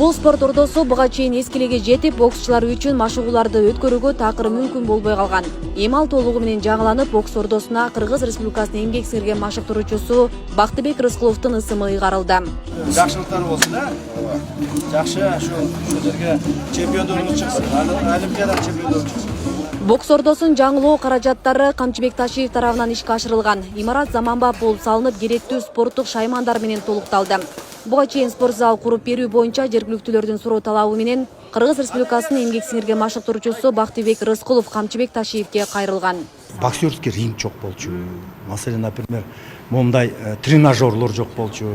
Бул спорт ордосу буга чейин эскилиге жетип, боксчулар үчүн машыгууларды өткөрүүгө такыр мүмкүн болбой калган. Эми ал толугу менен жаңыланып, бокс ордосуна Кыргыз Республикасынын эмгек сиңирген машыктыруучусу Бактыбек Рыскуловдун ысымы ыйгарылды. Жакшылыктар болсун, жакшы ушул жерге чемпиондорубуз чыксын, олимпиада чемпиондору чыксын. Бокс ордосунун жаңылоо каражаттары Камчыбек Ташиев тарабынан ишке ашырылган. Имарат заманбап болуп салынып, керектүү спорттук шаймандар менен толукталды. Буга чейин спорт зал куруп берүү боюнча жергиликтүүлөрдүн суроо талабы менен Кыргыз Республикасынын эмгек сиңирген машыктыруучусу Бактыбек Рыскулов Камчыбек Ташиевке кайрылган. Боксерский ринг жок болчу. Маселен, например, момундай тренажерлор жок болчу.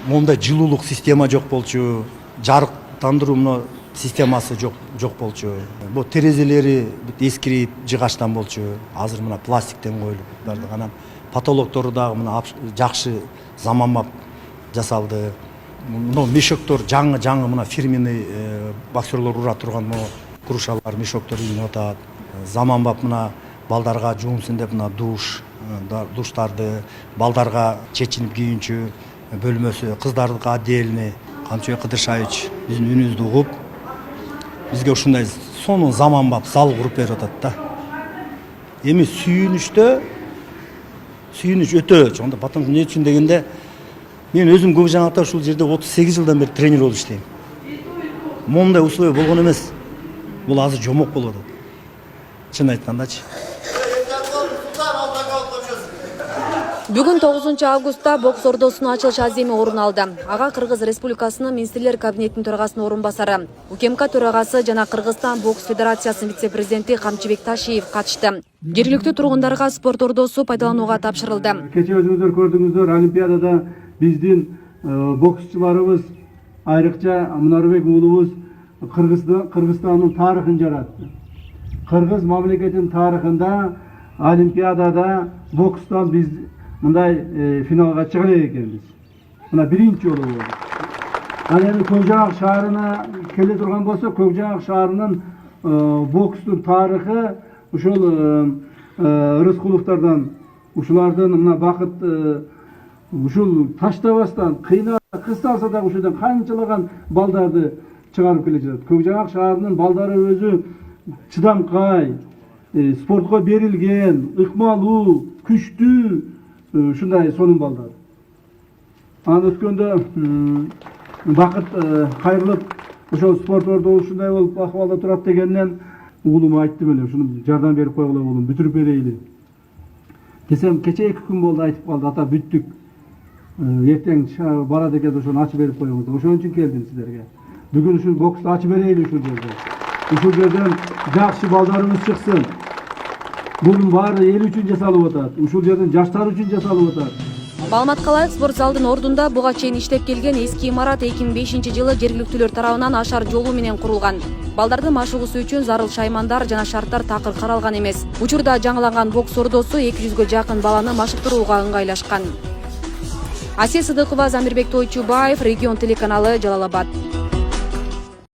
Момундай жылуулук система жок болчу. Жарыктандыруу системасы жок болчу. Бул терезелери эскирип, жыгачтан болчу. Азыр мына пластиктен коюлуп барды. Анан потолоктору дагы мына жакшы заманбап жасалды. Мына мешоктор жаңы мына фирменный боксерлор ура турган могу крушалар, мешоктор ийинип атат. Заманбап мына балдарга жуунсун деп мына душтарды, балдарга чечинип кийүүнчү бөлмөсү, кыздардыкы отдельный. Камчыбек Кыдыршаевич биздин үнүбүздү угуп, бизге ушундай сонун заманбап зал куруп берип атат да. Эми сүйүнүч өтө чоңдо. Потому эмне үчүн дегенде, мен өзүм көк жаңакта ушул жерде 38 жылдан бери тренер болуп иштейм. Момундай условия болгон эмес. Бул азыр жомок болуп атат. Чын айткандачы. Бүгүн 9 августта бокс ордосунун ачылыш аземи орун алды. Ага Кыргыз Республикасынын Министрлер кабинетинин төрагасынын орун басары, УКМК төрагасы жана Кыргызстан бокс федерациясынын вице-президенти Камчыбек Ташиев катышты. Жергиликтүү тургундарга спорт ордосу пайдаланууга тапшырылды. Кече өзүңүздөр көрдүңүздөр, Олимпиадада биздин боксчуларыбыз, айрыкча Мунарбек уулубуз Кыргызстандын тарыхын жаратты. Кыргыз мамлекетинин тарыхында Олимпиадада бокстан биз мындай финалга чыга элек экенбиз. Мына биринчи жолу болду. Ал эми Көкжайык шаарына келе турган болсо, Көкжайык шаарынын бокстун тарыхы ушул Рыскуловдордон, ушулардын мына бакыт ушул таштабастан, кыйнап кысталса да ушудан канчалаган балдарды чыгарып келе жатат. Көкжайык шаарынын балдары өзү чыдамкай, спортко берилген, ыкмалуу, күчтүү, ушундай сонун балдар. Анан өткөндө бакыт кайрылып, ошол спорт ордосу ушундай болуп акыбалда турат дегенден уулума айттым эле, ушуну жардам берип койгула уулум, бүтүрүп берейли. Десем, кече 2 күн болду, айтып калды, ата бүттүк. Эртең барат экен, ошону ачып берип коюңуз. Ошон үчүн келдим силерге. Бүгүн ушул боксту ачып берейли ушул жерде. Ушул жерден жакшы балдарыбыз чыксын. Bunun баары эл үчүн жасалып атат. Ушул жерден жаштар үчүн жасалып атат. Маалыматка ылайык, спорт залдын ордунда буга чейин иштеп келген эски имарат 2005 жылы жергиликтүүлөр тарабынан ашар жолу менен курулган. Балдардын машыгуусу үчүн зарыл шаймандар жана шарттар такыр каралган эмес. Учурда жаңыланган бокс ордосу 200гө жакын баланы машыктырууга ыңгайлашкан. Асия Сыдыкова, Замирбек Тойчубаев, Регион телеканалы, Жалал Абад.